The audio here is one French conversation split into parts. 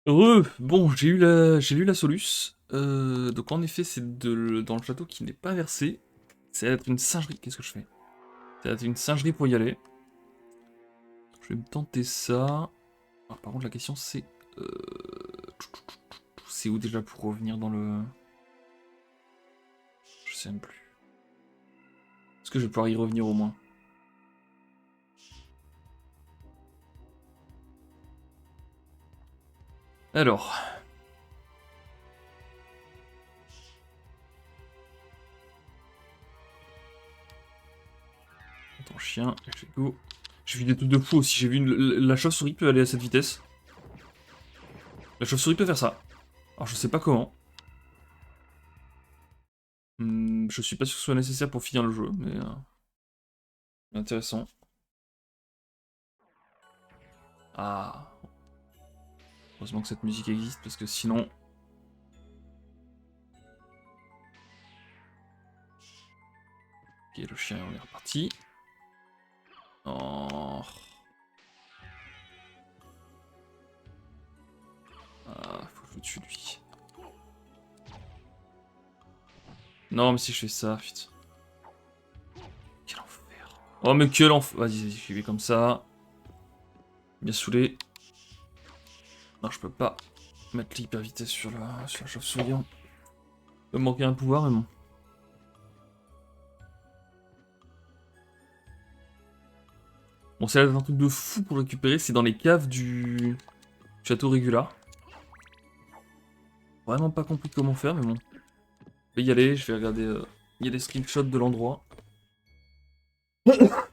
Bon, j'ai lu la soluce. Donc en effet, c'est dans le château qui n'est pas versé. Ça va être une singerie. Qu'est-ce que je fais? Ça va être une singerie pour y aller. Je vais me tenter ça. Ah, par contre, la question c'est... euh, c'est où déjà pour revenir dans le... Je sais même plus. Est-ce que je vais pouvoir y revenir au moins? Alors... Attends, chien, let's go. J'ai vu des trucs de fou aussi. J'ai vu la chauve-souris peut aller à cette vitesse. La chauve-souris peut faire ça. Alors je sais pas comment. Je suis pas sûr que ce soit nécessaire pour finir le jeu, mais intéressant. Ah, heureusement que cette musique existe parce que sinon. Ok, le chien on est reparti. Oh. Ah, faut que je le tue lui. Non, mais si je fais ça, putain. Quel enfer. Oh, mais quel enfer. Vas-y, j'y vais comme ça. Bien saoulé. Non, je peux pas mettre l'hyper vitesse sur la chauve-souris. Il peut me manquer un pouvoir, mais bon. Bon, c'est un truc de fou pour récupérer. C'est dans les caves du château Régula. Vraiment pas compris comment faire, mais bon. Je vais y aller, je vais regarder. Il y a des screenshots de l'endroit.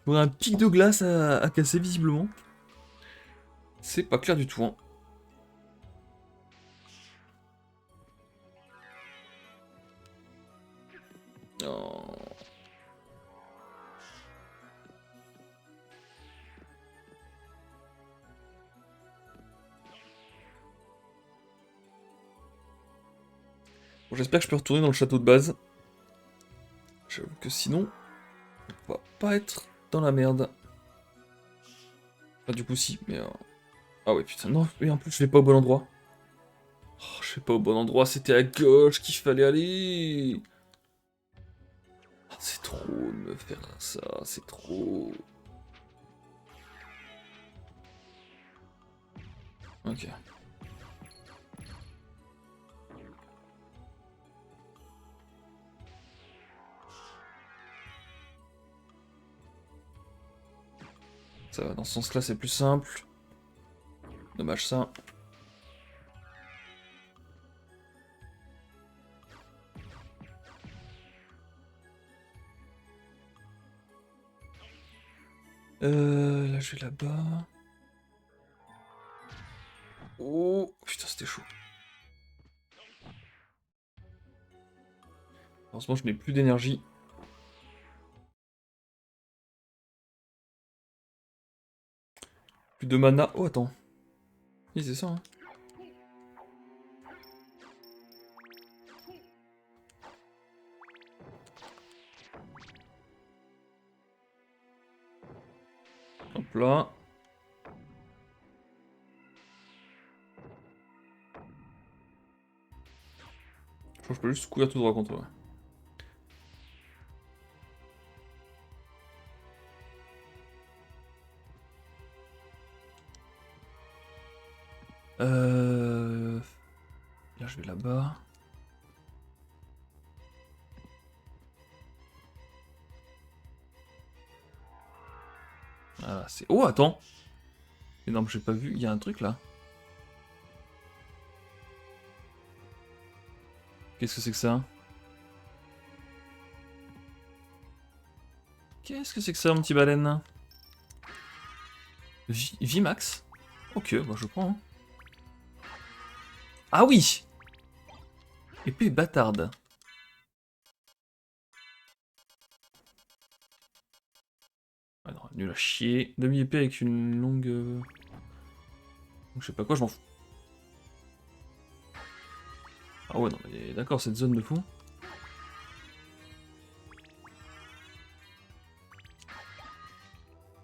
On a un pic de glace à casser, visiblement. C'est pas clair du tout, hein. Oh. Bon, j'espère que je peux retourner dans le château de base. J'avoue que sinon, on va pas être dans la merde. Enfin, du coup, si, mais... Ah ouais, putain, non, et en plus, je vais pas au bon endroit. Oh, je vais pas au bon endroit, c'était à gauche qu'il fallait aller. Oh, c'est trop de me faire ça, c'est trop... Ok. Ça va, dans ce sens-là, c'est plus simple. Dommage ça. Là, je vais là-bas. Oh, putain, c'était chaud. Heureusement, je n'ai plus d'énergie. Plus de mana. Oh, attends. Oui, c'est ça, hein. Hop là. Je crois que je peux juste courir tout droit contre eux. Là, je vais là-bas. Voilà, c'est... Oh, attends. Mais non, j'ai pas vu. Il y a un truc, là. Qu'est-ce que c'est que ça? Qu'est-ce que c'est que ça, mon petit baleine? Vimax? Ok, bah je prends, hein. Ah oui! Épée bâtarde. Ah non, nul à chier. Demi-épée avec une longue... Je sais pas quoi, je m'en fous. Ah ouais, non, mais d'accord, cette zone de fou.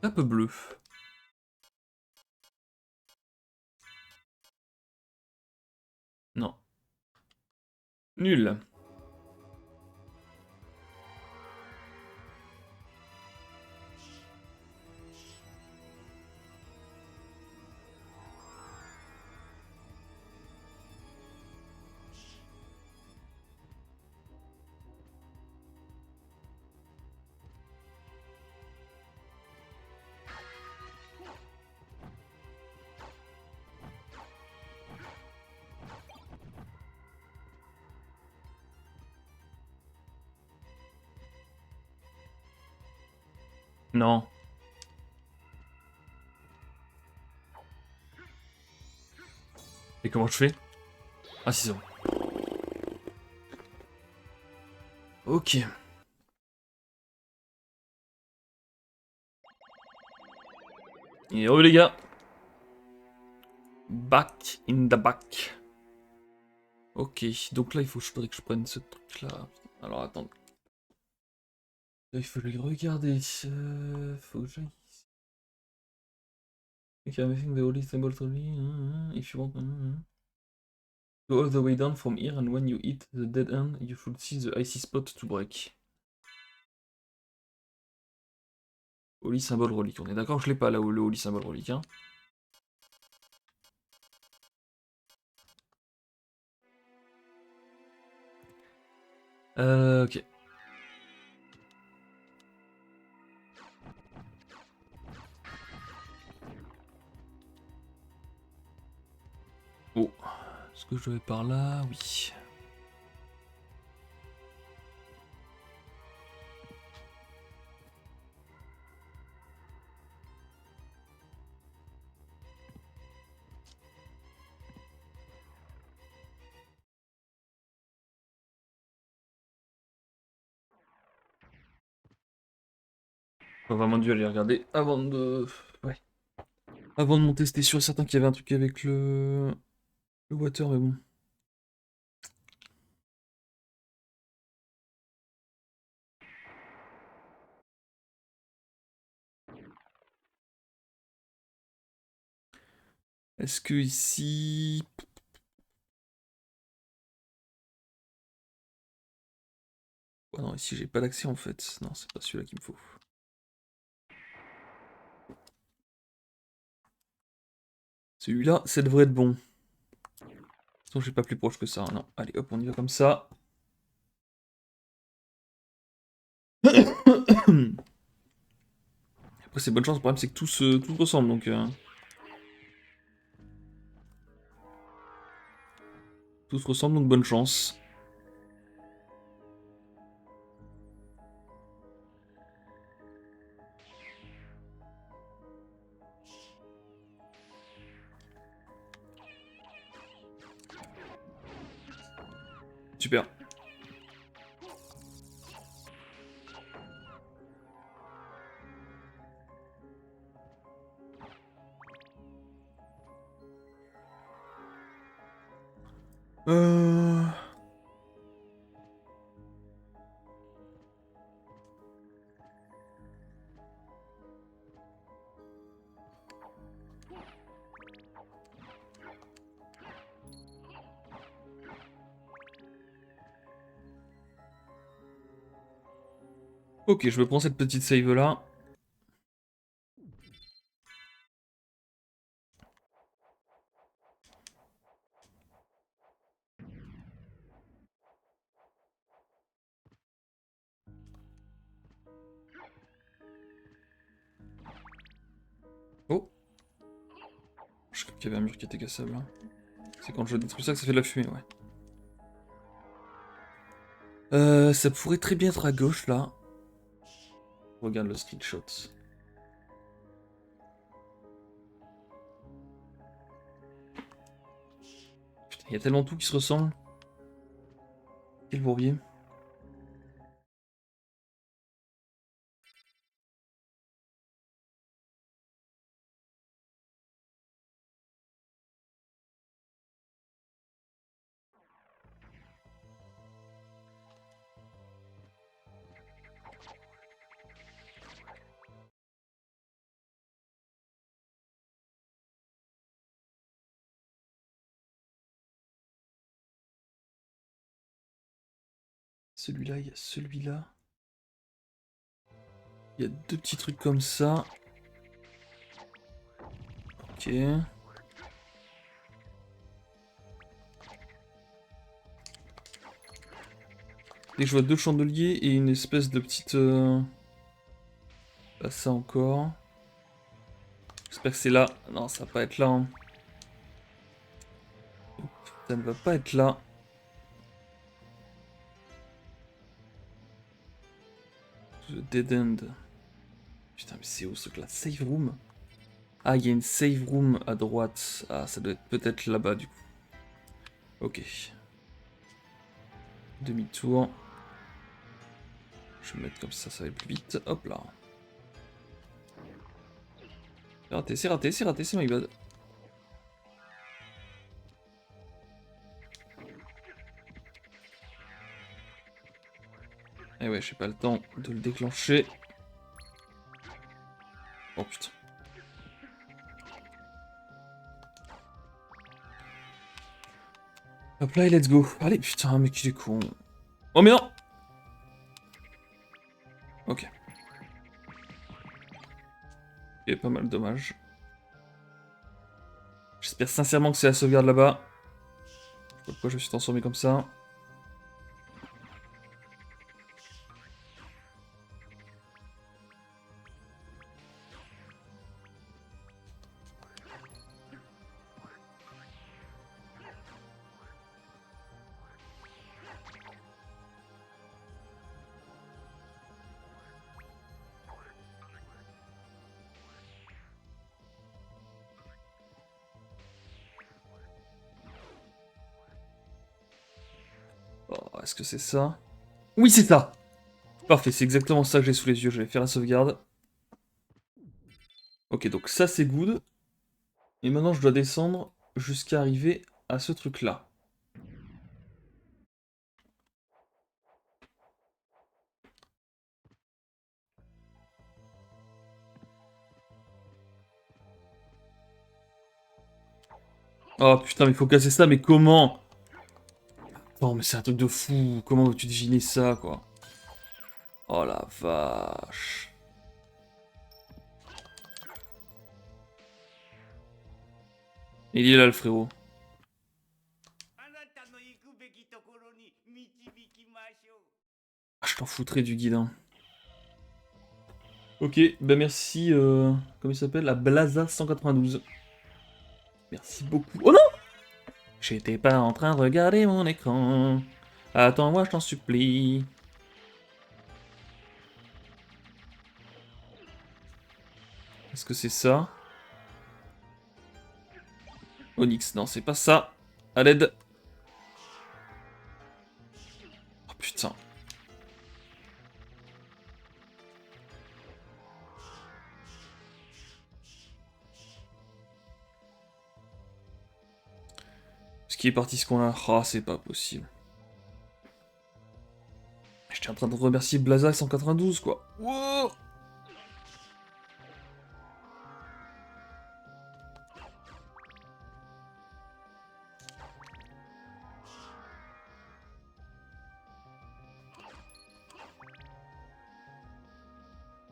Cape bleue. Nul. Non. Et comment je fais? Ah si c'est bon. Ok. Et oh les gars. Back in the back. Ok, donc là il faudrait que je prenne ce truc là. Alors attends. Là, il faut le regarder. Faut que j'aille ici. Okay, I'm making the holy symbol slowly. If you want. Go all the way down from here, and when you hit the dead end, you should see the icy spot to break. Holy symbol relique. On est d'accord, je l'ai pas là où le holy symbol relique. Hein. Ok. Oh. Est-ce que je vais par là? Oui. J'ai vraiment dû aller regarder avant de. Ouais. Avant de monter, c'était sûr et certain qu'il y avait un truc avec le water, mais bon. Est-ce que ici. Oh non, ici j'ai pas d'accès en fait. Non, c'est pas celui-là qu'il me faut. Celui-là, ça devrait être bon. Sinon, j'ai pas plus proche que ça. Non. Allez, hop, on y va comme ça. Après, c'est bonne chance. Le problème, c'est que tout se ressemble donc. Tout se ressemble donc bonne chance. Super. Euh... Ok, je me prends cette petite save là. Oh, je crois qu'il y avait un mur qui était cassable là. C'est quand je détruis ça que ça fait de la fumée, ouais. Ça pourrait très bien être à gauche là. Regarde le screenshot. Putain, il y a tellement tout qui se ressemble. Quel bourbier. Celui-là, il y a celui-là. Il y a deux petits trucs comme ça. Ok. Et je vois deux chandeliers et une espèce de petite... Pas ça encore. J'espère que c'est là. Non, ça va pas être là. Hein. Ça ne va pas être là. The Dead End. Putain, mais c'est où ce truc là? Save room? Ah, il y a une save room à droite. Ah, ça doit être peut-être là-bas du coup. Ok. Demi-tour. Je vais me mettre comme ça va aller plus vite. Hop là. C'est raté, c'est raté, c'est raté, c'est my bad. Eh ouais, j'ai pas le temps de le déclencher. Oh putain. Hop là et let's go. Allez, putain, mais qu'il est con. Oh mais non. Ok. Il y a pas mal de dommages. J'espère sincèrement que c'est la sauvegarde là-bas. Je sais pas pourquoi je me suis transformé comme ça. Oh, est-ce que c'est ça? Oui, c'est ça! Parfait, c'est exactement ça que j'ai sous les yeux. Je vais faire la sauvegarde. Ok, donc ça c'est good. Et maintenant je dois descendre jusqu'à arriver à ce truc-là. Oh putain, mais il faut casser ça, mais comment? Non, mais c'est un truc de fou. Comment veux-tu deviner ça, quoi? Oh la vache. Il est là, le frérot. Ah, je t'en foutrais du guide, hein. Ok, bah merci, comment il s'appelle? La Blaza 192. Merci beaucoup. Oh non! J'étais pas en train de regarder mon écran. Attends-moi, je t'en supplie. Est-ce que c'est ça? Onyx, non, c'est pas ça. À l'aide. Oh putain. Ce qui est parti ce qu'on a. Ah, c'est pas possible. J'étais en train de remercier Blaza 192, quoi. Wow!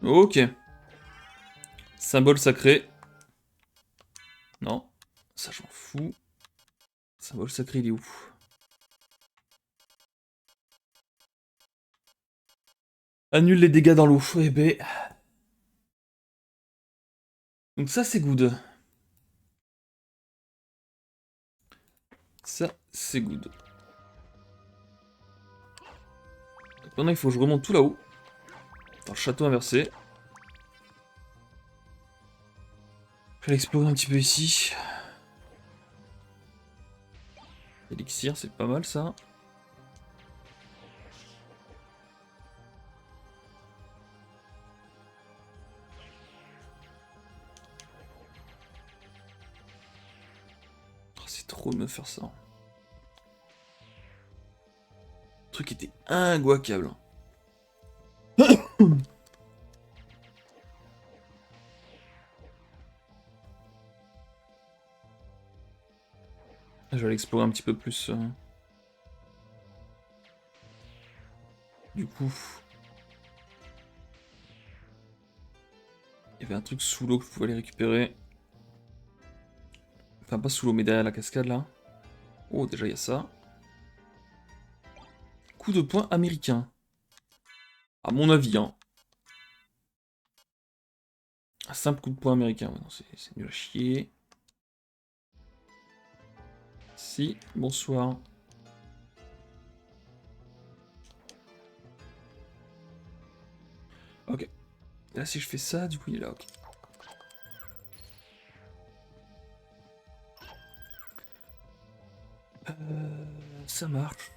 Ok. Symbole sacré. Non. Ça, j'en fous. Symbole sacré, il est où? Annule les dégâts dans l'eau. Eh ben. Donc ça, c'est good. Ça, c'est good. Maintenant, il faut que je remonte tout là-haut. Dans le château inversé. Je vais explorer un petit peu ici. Elixir, c'est pas mal ça. Oh, c'est trop de me faire ça. Le truc était inguaquable. Je vais aller explorer un petit peu plus. Du coup... Il y avait un truc sous l'eau que je pouvais aller récupérer. Enfin, pas sous l'eau, mais derrière la cascade, là. Oh, déjà, il y a ça. Coup de poing américain. À mon avis, hein. Un simple coup de poing américain. Ouais, non, c'est nul à chier. Si, bonsoir. Ok. Là, si je fais ça, du coup, il est là, ok. Ça marche.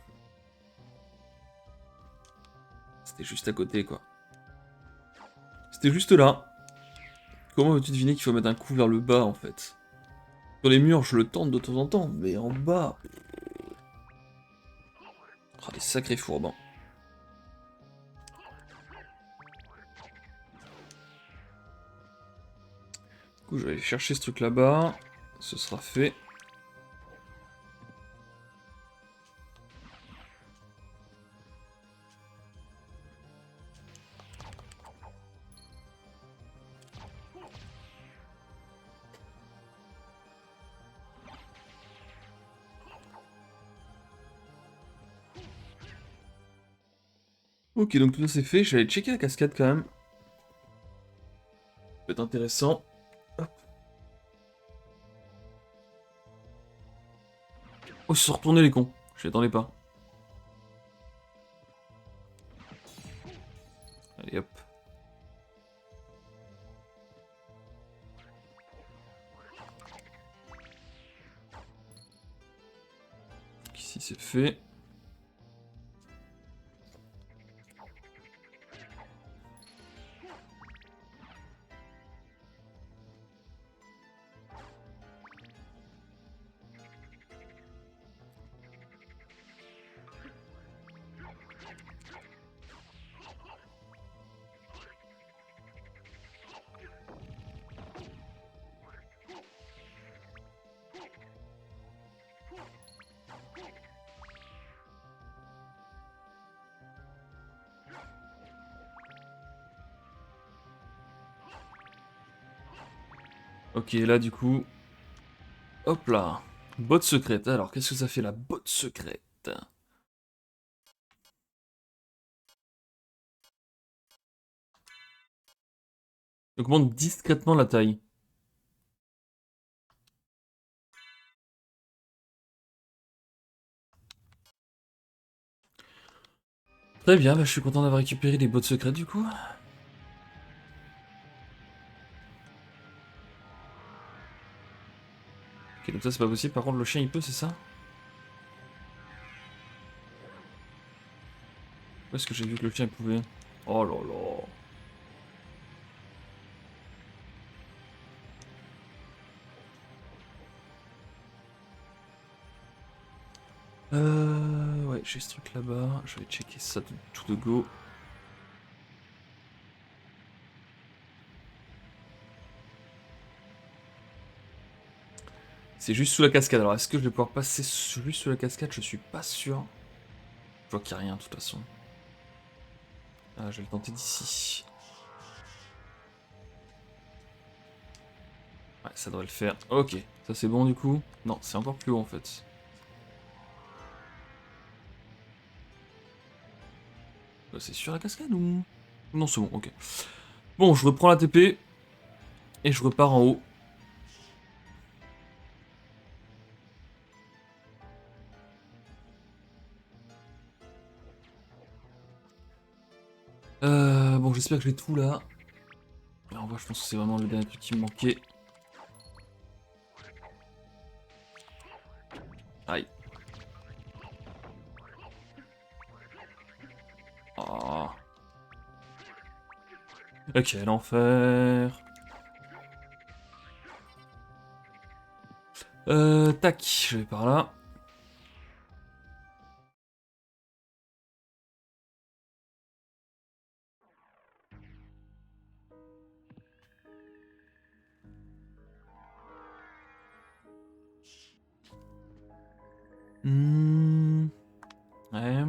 C'était juste à côté, quoi. C'était juste là. Comment veux-tu deviner qu'il faut mettre un coup vers le bas, en fait? Sur les murs, je le tente de temps en temps, mais en bas... Oh, des sacrés fourbes, hein. Du coup, je vais aller chercher ce truc là-bas. Ce sera fait. Ok, donc tout ça c'est fait. Je vais aller checker la cascade quand même. Ça peut être intéressant. Hop. Oh, ils se sont retournés les cons. Je les attendais pas. Allez, hop. Donc ici c'est fait. Ok, là du coup... Hop là. Botte secrète. Alors, qu'est-ce que ça fait la botte secrète? Augmente discrètement la taille. Très bien, bah, je suis content d'avoir récupéré les bottes secrètes du coup. Ok, donc ça c'est pas possible. Par contre, le chien il peut, c'est ça? Où est-ce que j'ai vu que le chien il pouvait? Oh là là. Ouais, j'ai ce truc là-bas. Je vais checker ça tout de go. C'est juste sous la cascade. Alors, est-ce que je vais pouvoir passer juste sous la cascade? Je suis pas sûr. Je vois qu'il n'y a rien de toute façon. Ah, je vais le tenter d'ici. Ouais, ça devrait le faire. Ok, ça c'est bon du coup. Non, c'est encore plus haut en fait. C'est sur la cascade ou... Non, c'est bon, ok. Bon, je reprends la TP. Et je repars en haut. Bon, j'espère que j'ai tout là. En vrai, je pense que c'est vraiment le dernier truc qui me manquait. Aïe. Oh. Quel enfer. Tac, je vais par là. Ouais.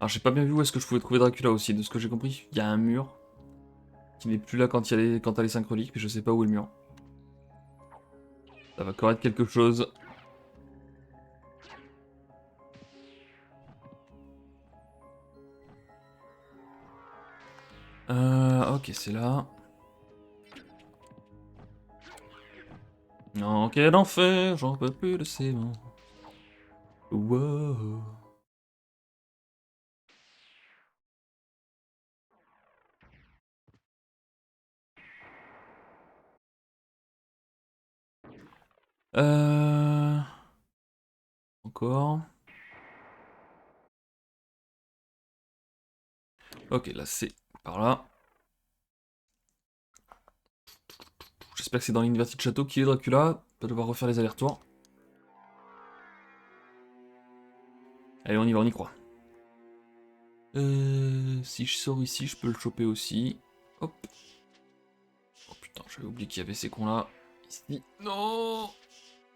Alors j'ai pas bien vu où est-ce que je pouvais trouver Dracula aussi, de ce que j'ai compris, il y a un mur qui n'est plus là quand t'as les 5 reliques, mais je sais pas où est le mur. Ça va encore être quelque chose. Ok, c'est là. Non, quel enfer, j'en peux plus de ces mots. Wow. Euh... Encore. Ok, là c'est par là. J'espère que c'est dans l'Inverted Château qui est Dracula. Pas devoir refaire les allers-retours. Allez, on y va, on y croit. Si je sors ici, je peux le choper aussi. Hop. Oh putain, j'avais oublié qu'il y avait ces cons là. Ici. Non.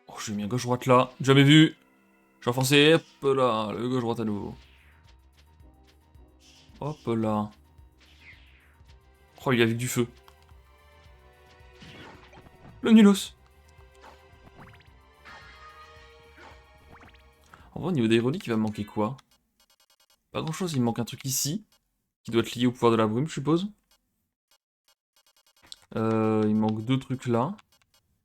Oh, j'ai mis un gauche-droite là. Jamais vu. Je suis enfoncé. Hop là. Le gauche-droite à nouveau. Hop là. Oh, il y avait du feu. Le nulos. En vrai, au niveau des reliques, il va me manquer quoi? Pas grand chose, il me manque un truc ici. Qui doit être lié au pouvoir de la brume, je suppose. Il manque deux trucs là.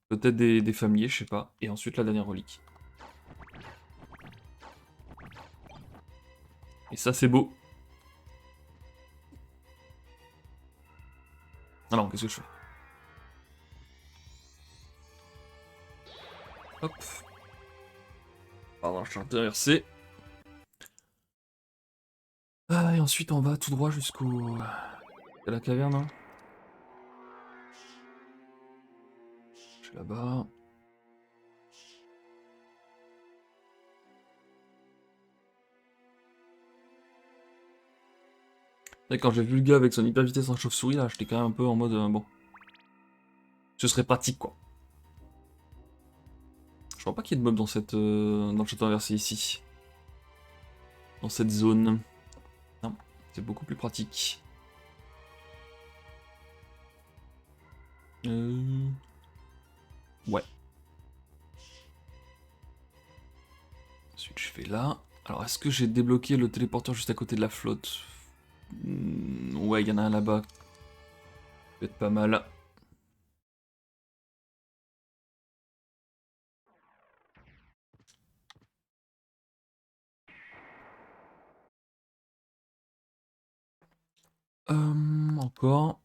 Peut-être des familiers, je sais pas. Et ensuite la dernière relique. Et ça, c'est beau. Alors, qu'est-ce que je fais? Hop. Pardon, je suis inversé. Ah, et ensuite, on va tout droit jusqu'au... à la caverne, hein. Je suis là-bas. Et quand j'ai vu le gars avec son hyper vitesse en chauve-souris, là, j'étais quand même un peu en mode... bon. Ce serait pratique, quoi. Je crois pas qu'il y ait de mobs dans cette... dans le château inversé ici. Dans cette zone. Non, c'est beaucoup plus pratique. Ouais. Ensuite, je vais là. Alors, est-ce que j'ai débloqué le téléporteur juste à côté de la flotte? Ouais, il y en a un là-bas. Peut être pas mal. Encore.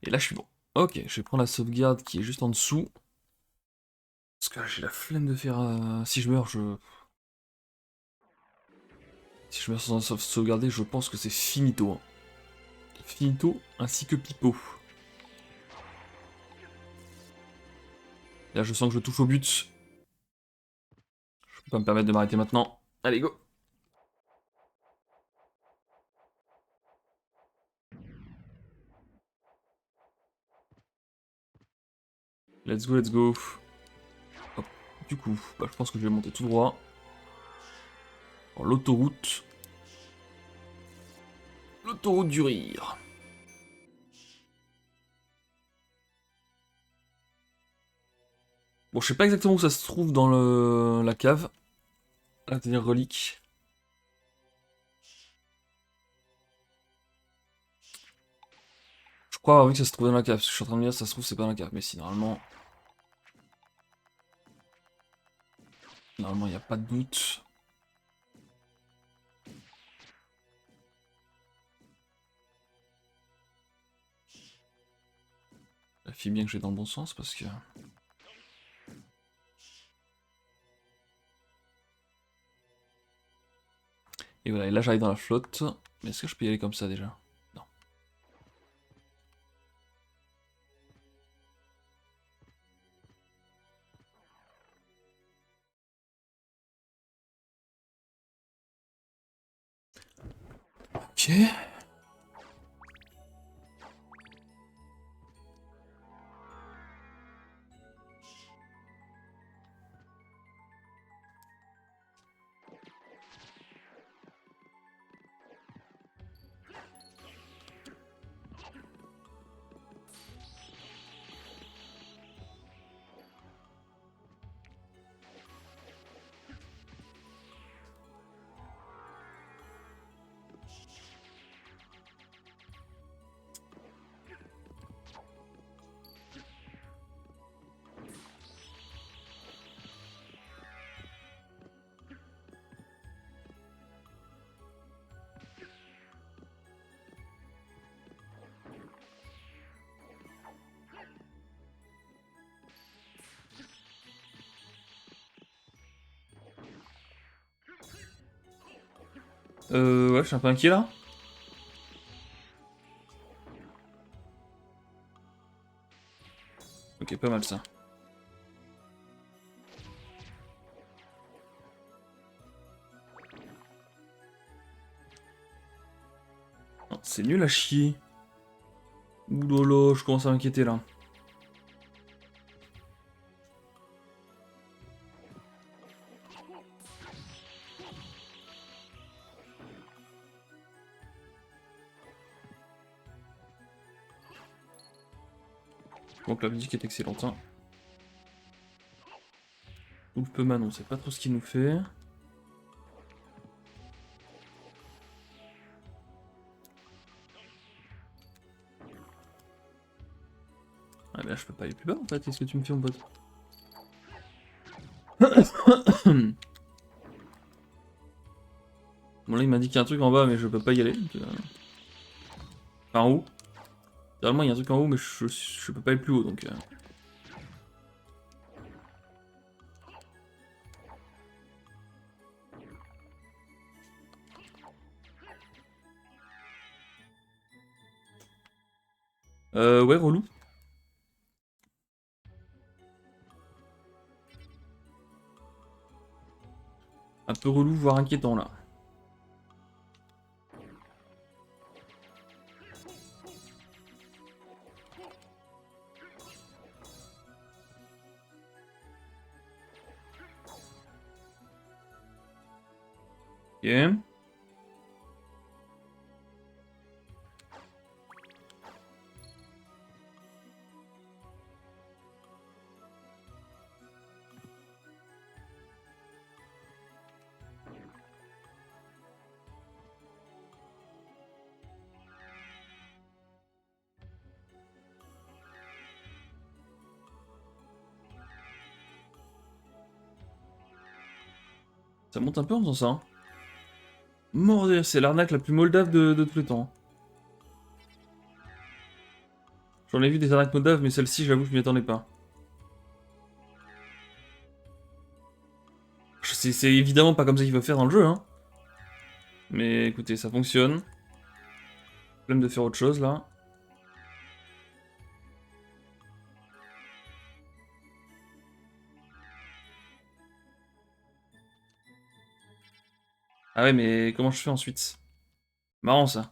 Et là, je suis bon. Ok, je vais prendre la sauvegarde qui est juste en dessous. Parce que là, j'ai la flemme de faire... Si je meurs, je... Si je meurs sans sauvegarder, je pense que c'est finito, hein. Finito, ainsi que Pipo. Là, je sens que je touche au but. Je peux pas me permettre de m'arrêter maintenant. Allez, go! Let's go, let's go. Hop. Du coup, bah, je pense que je vais monter tout droit. Dans l'autoroute. L'autoroute du rire. Bon, je sais pas exactement où ça se trouve dans la cave. La dernière relique. Je crois avoir vu que ça se trouve dans la cave. Parce que je suis en train de me dire, ça se trouve, c'est pas dans la cave. Mais si, normalement. Normalement, il n'y a pas de doute. Vérifie bien que je vais dans le bon sens parce que. Et voilà, et là j'arrive dans la flotte. Mais est-ce que je peux y aller comme ça déjà? Non. Ok. Ouais, je suis un peu inquiet là. Ok, pas mal ça. Non, c'est nul à chier. Ouh lolo, je commence à m'inquiéter là. Donc la musique est excellente. Hein. Ulpeman, on sait pas trop ce qu'il nous fait. Ah mais là je peux pas aller plus bas en fait, qu'est-ce que tu me fais mon pote? Bon là il m'indique qu'il y a un truc en bas mais je peux pas y aller. Donc, Enfin, en haut. Normalement il y a un truc en haut mais je peux pas aller plus haut donc... Ouais, relou. Un peu relou, voire inquiétant là. Ok. Ça monte un peu en faisant ça. Hein. Mordre, c'est l'arnaque la plus moldave de tous les temps. J'en ai vu des arnaques moldaves mais celle-ci j'avoue je m'y attendais pas. C'est évidemment pas comme ça qu'il va faire dans le jeu, hein. Mais écoutez, ça fonctionne. Problème de faire autre chose, là. Ah ouais, mais comment je fais ensuite? Marrant, ça.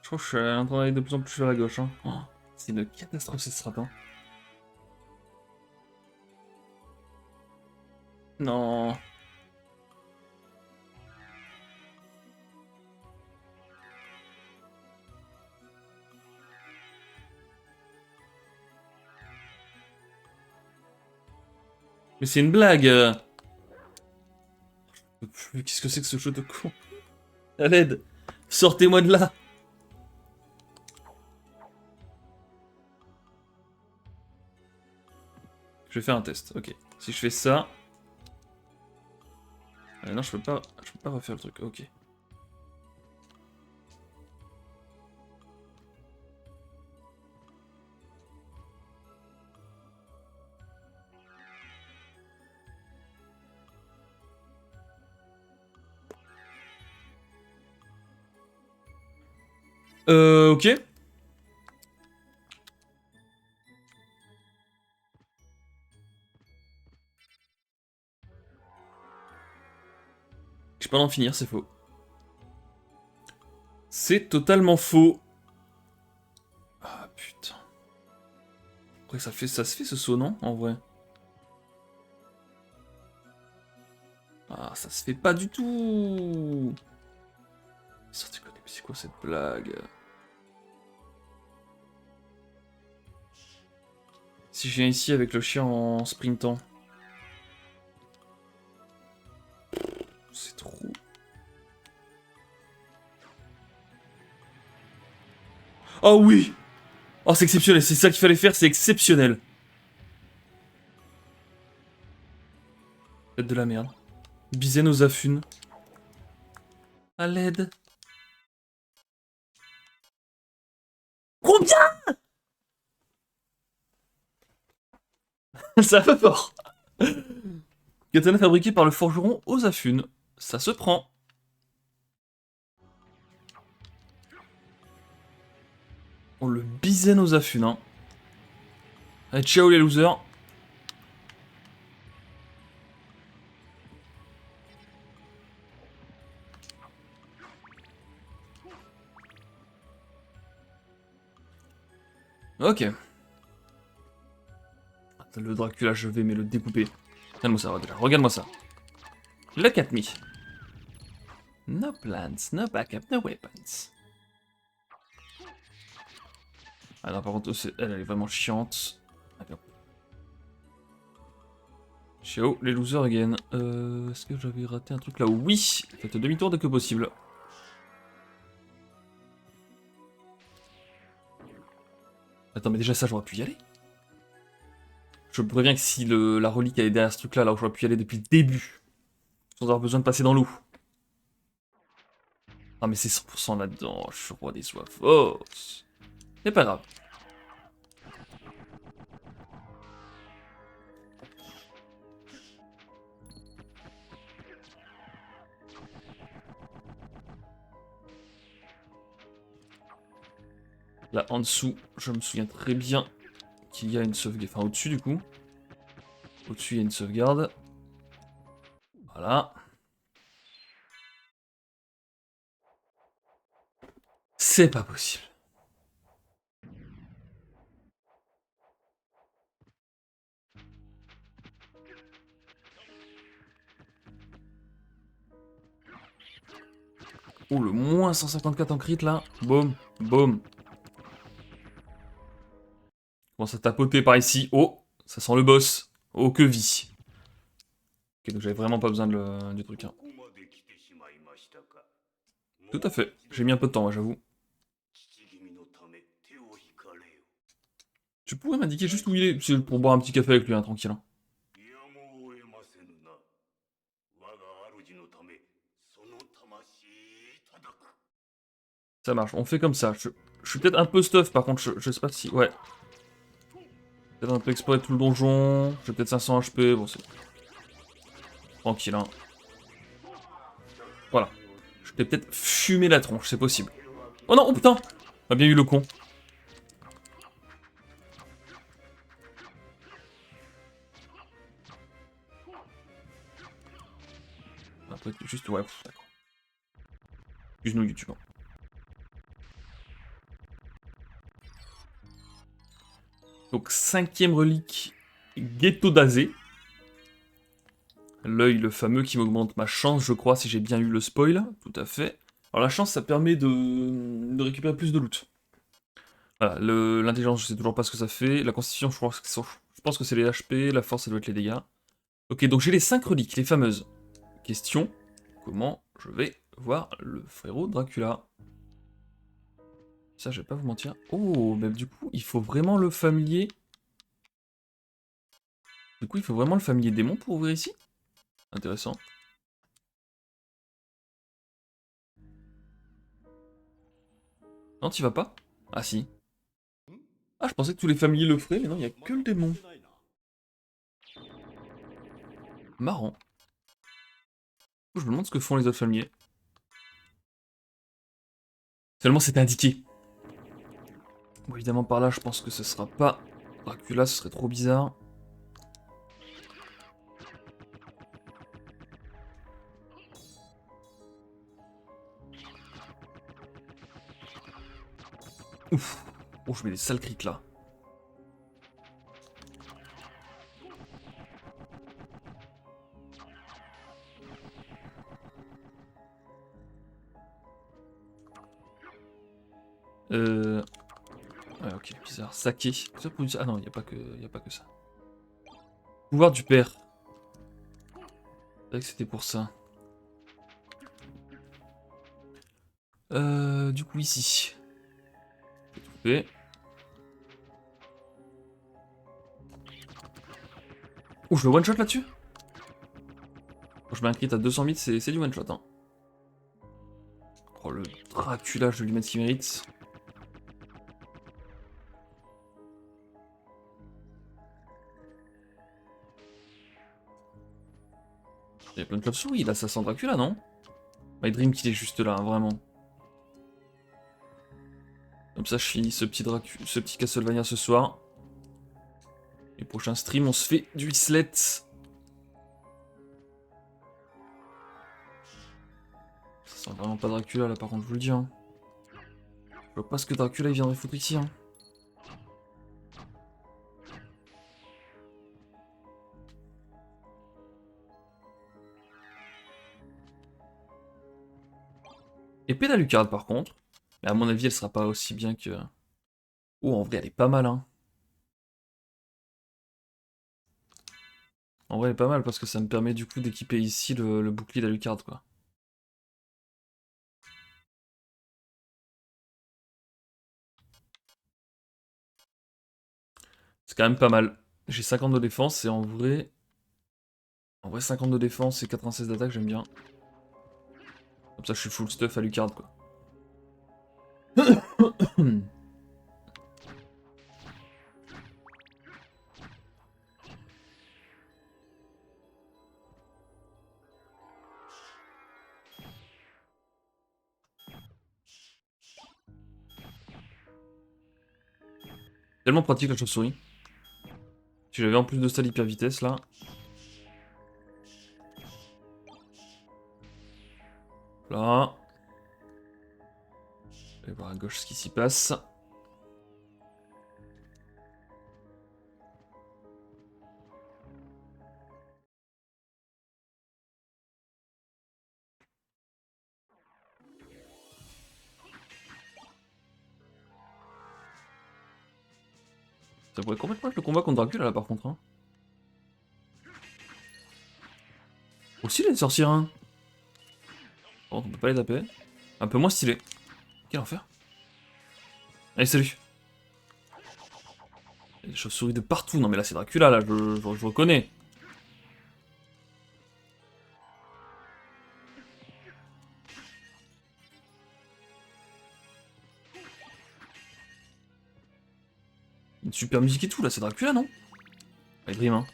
Je crois que je suis en train d'aller de plus en plus vers la gauche, hein. Oh, c'est une catastrophe, cette strat, hein. Non. Mais c'est une blague. Qu'est-ce que c'est que ce jeu de con? À l'aide. Sortez-moi de là. Je vais faire un test, ok. Si je fais ça... non, je peux pas refaire le truc, ok. Ok. Je peux pas en finir, c'est faux. C'est totalement faux. Ah, putain. Après, ça se fait ce saut, non? En vrai. Ah, ça se fait pas du tout. Sorti côté, mais c'est quoi cette blague? Si je viens ici avec le chien en sprintant. C'est trop... Oh oui! Oh, c'est exceptionnel, c'est ça qu'il fallait faire, c'est exceptionnel. Faites de la merde. Bizen aux affunes. À l'aide. Combien? C'est un peu fort. Katana fabriqué par le forgeron Osafune. Ça se prend. On le bizaine Osafune, hein. Allez, ciao les losers. Ok. Le Dracula, je vais mais le découper. Regarde-moi ça, déjà. Regarde-moi ça. Look at me. No plans, no backup, no weapons. Ah non, par contre, elle est vraiment chiante. Allez, hop. Ciao, les losers again. Est-ce que j'avais raté un truc là? Oui. Faites demi-tour dès que possible. Attends, mais déjà ça, j'aurais pu y aller. Je me préviens que si la relique elle est derrière ce truc là, où j'aurais pu y aller depuis le début, sans avoir besoin de passer dans l'eau. Ah mais c'est 100% là-dedans, je suis roi des soies fausses. C'est pas grave. Là en dessous, je me souviens très bien qu'il y a une sauvegarde. Enfin au-dessus du coup. Au-dessus il y a une sauvegarde. Voilà. C'est pas possible. Oh le moins 154 en crit là. Boum, boum. Commence à tapoter par ici. Oh, ça sent le boss. Oh que vie. Ok, donc j'avais vraiment pas besoin du truc. Hein. Tout à fait. J'ai mis un peu de temps, moi, j'avoue. Tu pourrais m'indiquer juste où il est? C'est pour boire un petit café avec lui, hein, tranquille. Hein. Ça marche, on fait comme ça. Je suis peut-être un peu stuff, par contre, je sais pas si... Ouais. Peut-être un peu explorer tout le donjon. J'ai peut-être 500 HP, bon c'est... Tranquille, hein. Voilà. Je vais peut-être fumer la tronche, c'est possible. Oh non, oh putain! On a bien eu le con. Après, juste... Ouais, d'accord. Excuse-nous, YouTube. Hein. Donc, 5ème relique, Ghetto d'Azé. L'œil, le fameux, qui m'augmente ma chance, je crois, si j'ai bien eu le spoil. Tout à fait. Alors, la chance, ça permet de récupérer plus de loot. Voilà, l'intelligence, je sais toujours pas ce que ça fait. La constitution, je pense que c'est les HP. La force, ça doit être les dégâts. Ok, donc j'ai les 5 reliques, les fameuses. Question, comment je vais voir le frérot Dracula? Ça, je vais pas vous mentir. Oh, mais du coup, il faut vraiment le familier... Du coup, il faut vraiment le familier démon pour ouvrir ici? Intéressant. Non, t'y vas pas? Ah si. Ah, je pensais que tous les familiers le feraient, mais non, il y a que le démon. Marrant. Je me demande ce que font les autres familiers. Seulement, c'était indiqué. Bon, évidemment, par là, je pense que ce sera pas Dracula, ce serait trop bizarre. Ouf. Oh, je mets des sales crits là. Ouais, ok, bizarre. Saké. Ah non, il n'y a pas que ça. Pouvoir du père. C'est vrai que c'était pour ça. Du coup, ici. J'ai tout fait. Oh, je le one-shot là-dessus? Quand je mets un crit à 200 000, c'est du one-shot. Hein. le Dracula, je vais lui mettre ce qu'il mérite. Il y a plein de chauves-souris, là, ça sent Dracula, non? My Dream qu'il est juste là, hein, vraiment. Comme ça, je finis ce petit Castlevania ce soir. Et prochain stream, on se fait du Islet. Ça sent vraiment pas Dracula, là, par contre, je vous le dis. Hein. Je vois pas ce que Dracula il viendrait foutre ici. Hein. Épée d'Alucard, par contre. Mais à mon avis, elle sera pas aussi bien que... Oh, en vrai, elle est pas mal, hein. En vrai, elle est pas mal, parce que ça me permet, du coup, d'équiper ici le bouclier d'Alucard, quoi. C'est quand même pas mal. J'ai 50 de défense, et en vrai... En vrai, 50 de défense et 96 d'attaque, j'aime bien. Comme ça, je suis full stuff Alucard, quoi. Tellement pratique la chauve-souris. Si j'avais en plus de ça l'hyper vitesse là. Là. Je vais voir à gauche ce qui s'y passe. Ça pourrait complètement être le combat contre Dracula là par contre. Hein. Aussi les sorcières. Hein. Bon, on peut pas les taper. Un peu moins stylé. Quel enfer. Allez, salut. Il y a des chauves-souris de partout. Non mais là c'est Dracula là, je reconnais. Une super musique et tout là, c'est Dracula non? Allez, Dream hein.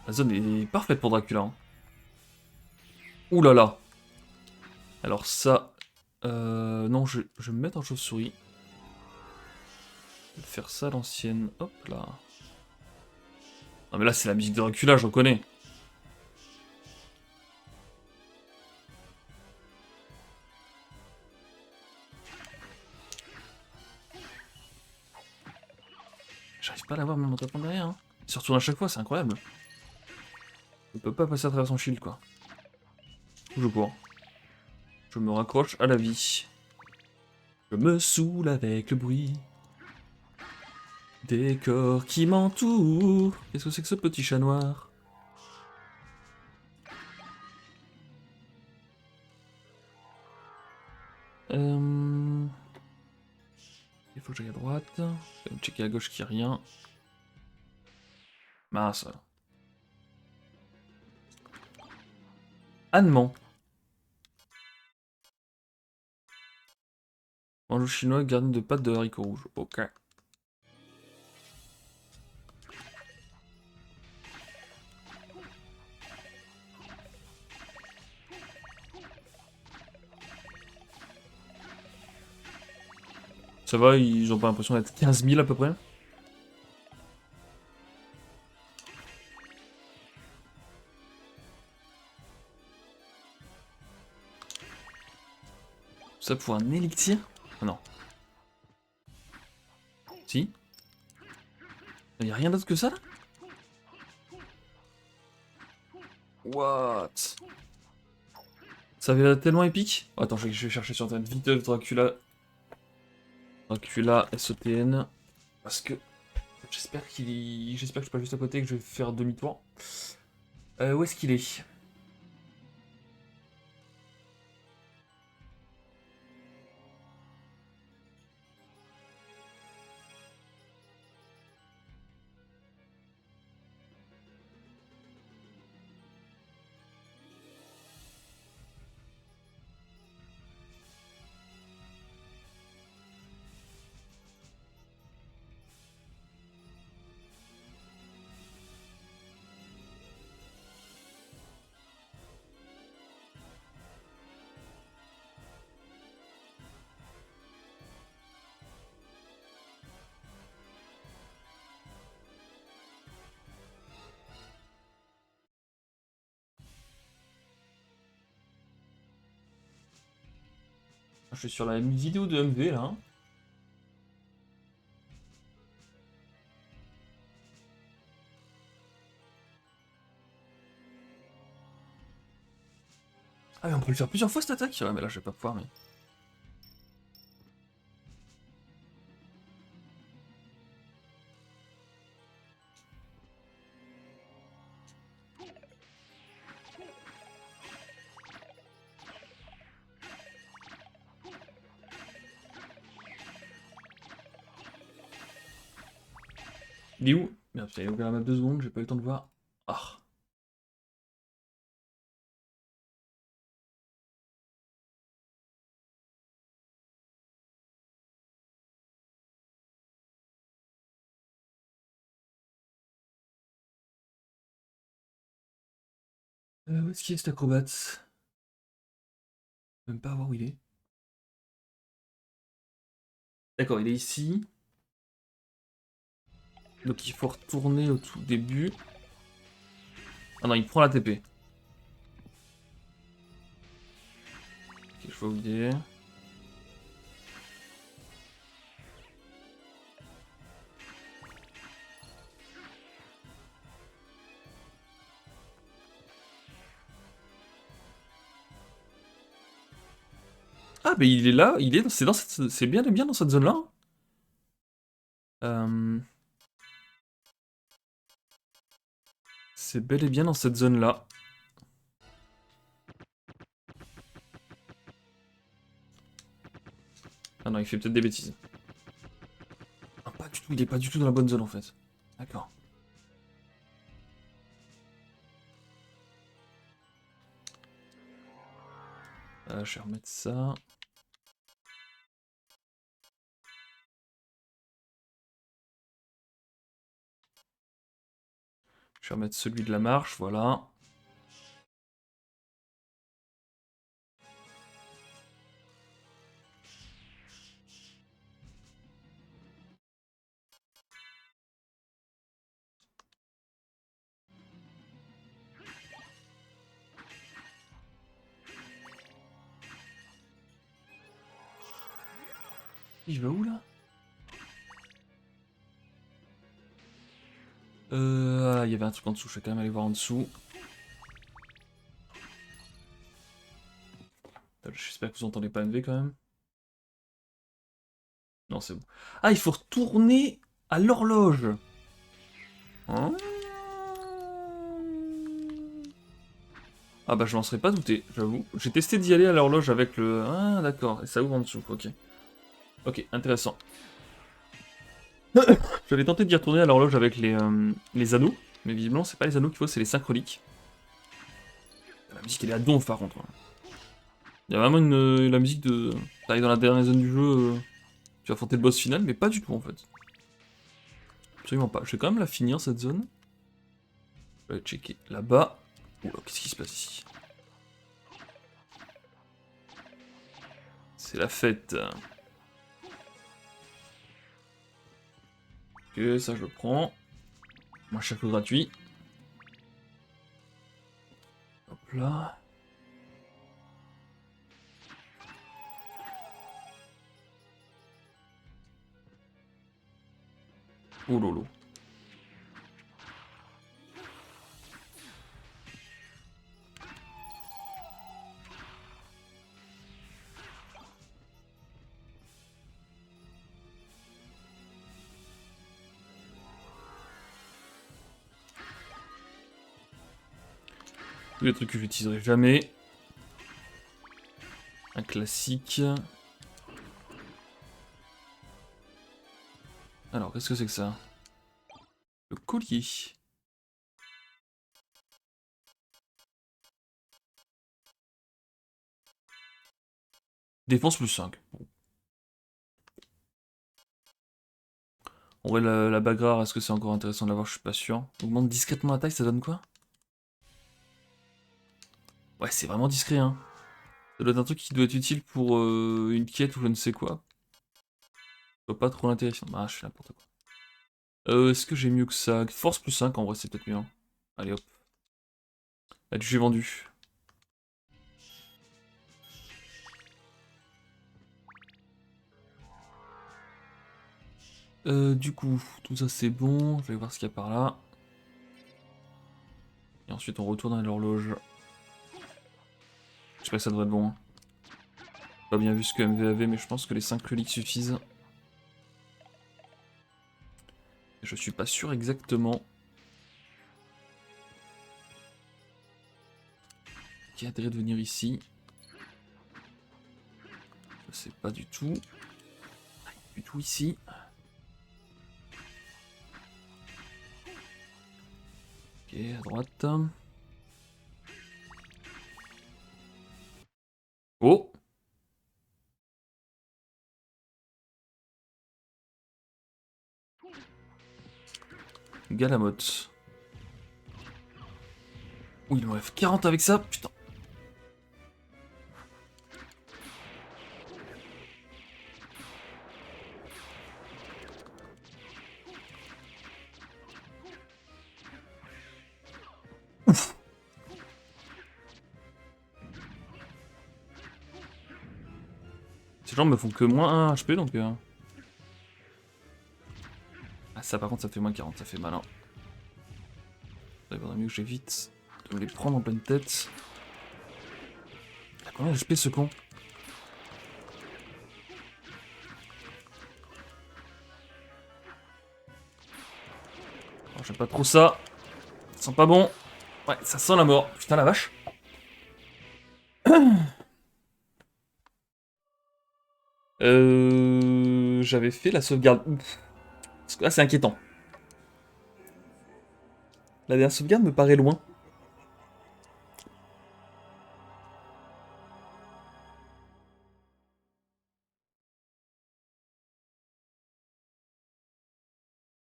La zone est parfaite pour Dracula. Hein. Ouh là là. Alors ça... non, je vais me mettre en chauve-souris. Je vais faire ça à l'ancienne. Hop là. Non mais là c'est la musique de Dracula, je reconnais. J'arrive pas à l'avoir même en tapant derrière. Hein. Il se retourne à chaque fois, c'est incroyable. Je peux pas passer à travers son shield quoi. Je cours. Je me raccroche à la vie. Je me saoule avec le bruit des corps qui m'entourent. Qu'est-ce que c'est que ce petit chat noir? Il faut que j'aille à droite. Je vais me checker à gauche qu'il n'y a rien. Mince. Allemand. Manjou chinois garni de pâtes de haricots rouges. Ok. Ça va, ils ont pas l'impression d'être 15 000 à peu près? Ça pour un élixir? Ah non. Si? Il y a rien d'autre que ça là? What? Ça avait l'air tellement épique. Oh, attends, je vais chercher sur internet vite Dracula. Dracula SOTN. Parce que j'espère que je suis pas juste à côté et que je vais faire demi-tour. Où est-ce qu'il est? Je suis sur la vidéo de MV là. Ah mais on peut le faire plusieurs fois cette attaque. Ouais mais là je vais pas pouvoir mais... Il est où? Merde, j'avais ouvert la map 2 secondes, j'ai pas eu le temps de voir. Ah. Où est-ce qu'il est cet acrobate? Même pas voir où il est. D'accord, il est ici. Donc il faut retourner au tout début. Ah non, il prend la TP. Ok, je vois où il est. Ah, mais il est là, il est, c'est dans cette, c'est bien dans cette zone-là. Euh, c'est bel et bien dans cette zone-là. Ah non, il fait peut-être des bêtises. Ah, pas du tout, il est pas du tout dans la bonne zone en fait. D'accord. Je vais remettre ça. Je vais remettre celui de la marche, voilà. Il va où là? Ah, il y avait un truc en dessous, je vais quand même aller voir en dessous. J'espère que vous entendez pas MV quand même. Non, c'est bon. Ah, il faut retourner à l'horloge. Hein? Ah bah je m'en serais pas douté, j'avoue. J'ai testé d'y aller à l'horloge avec le... Ah d'accord, et ça ouvre en dessous, ok. Ok, intéressant. J'avais tenté d'y retourner à l'horloge avec les anneaux, mais visiblement c'est pas les anneaux qu'il faut, c'est les 5 reliques. La musique elle est à donf par contre. Il y a vraiment la musique de... T'arrives dans la dernière zone du jeu, tu vas affronter le boss final, mais pas du tout en fait. Absolument pas. Je vais quand même la finir cette zone. Je vais aller checker là-bas. Oula, qu'est-ce qui se passe ici? C'est la fête. Ok, ça je le prends. Moi, chaque gratuit. Hop là. Oh lolo. Tous les trucs que j'utiliserai jamais. Un classique. Alors, qu'est-ce que c'est que ça? Le collier. Défense plus 5. Bon. En vrai, la bagarre, est-ce que c'est encore intéressant de l'avoir? Je suis pas sûr. Augmente discrètement la taille, ça donne quoi? Ouais, c'est vraiment discret, hein. Ça doit être un truc qui doit être utile pour une quête ou je ne sais quoi. Je vois pas trop l'intérêt. Ah, je fais n'importe quoi. Est-ce que j'ai mieux que ça? Force plus 5, en vrai, c'est peut-être mieux. Hein. Allez, hop. Là, j'ai vendu. Du coup, tout ça c'est bon. Je vais voir ce qu'il y a par là. Et ensuite on retourne à l'horloge. Je sais pas que ça devrait être bon. Hein. Pas bien vu ce que MV avait, mais je pense que les 5 reliques suffisent. Je suis pas sûr exactement. Qui a intérêt de venir ici? Je sais pas du tout. Du tout ici. Ok, à droite. Oh! Galamotte. Ouh, il m'enlève 40 avec ça, putain. Ces gens me font que moins 1 HP donc. Ah, ça par contre, ça fait moins 40, ça fait malin. Il vaudrait mieux que j'évite de me les prendre en pleine tête. Il a combien d'HP ce con? Oh, j'aime pas trop ça. Ça sent pas bon. Ouais, ça sent la mort. Putain la vache. J'avais fait la sauvegarde. Ouf. Parce que là, c'est inquiétant. La dernière sauvegarde me paraît loin.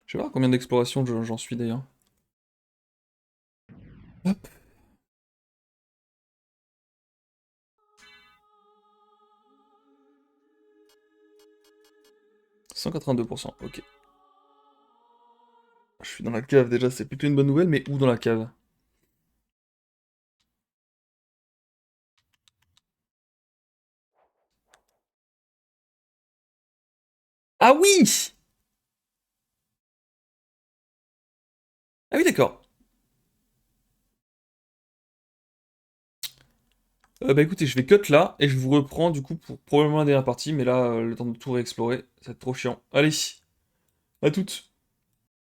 Je vais voir combien d'exploration j'en suis d'ailleurs. Hop. 182%, ok. Je suis dans la cave déjà, c'est plutôt une bonne nouvelle, mais où dans la cave? Ah oui! Ah oui, d'accord. Bah écoutez, je vais cut là, et je vous reprends du coup pour probablement la dernière partie, mais là, le temps de tout réexplorer, ça va être trop chiant. Allez, à toutes!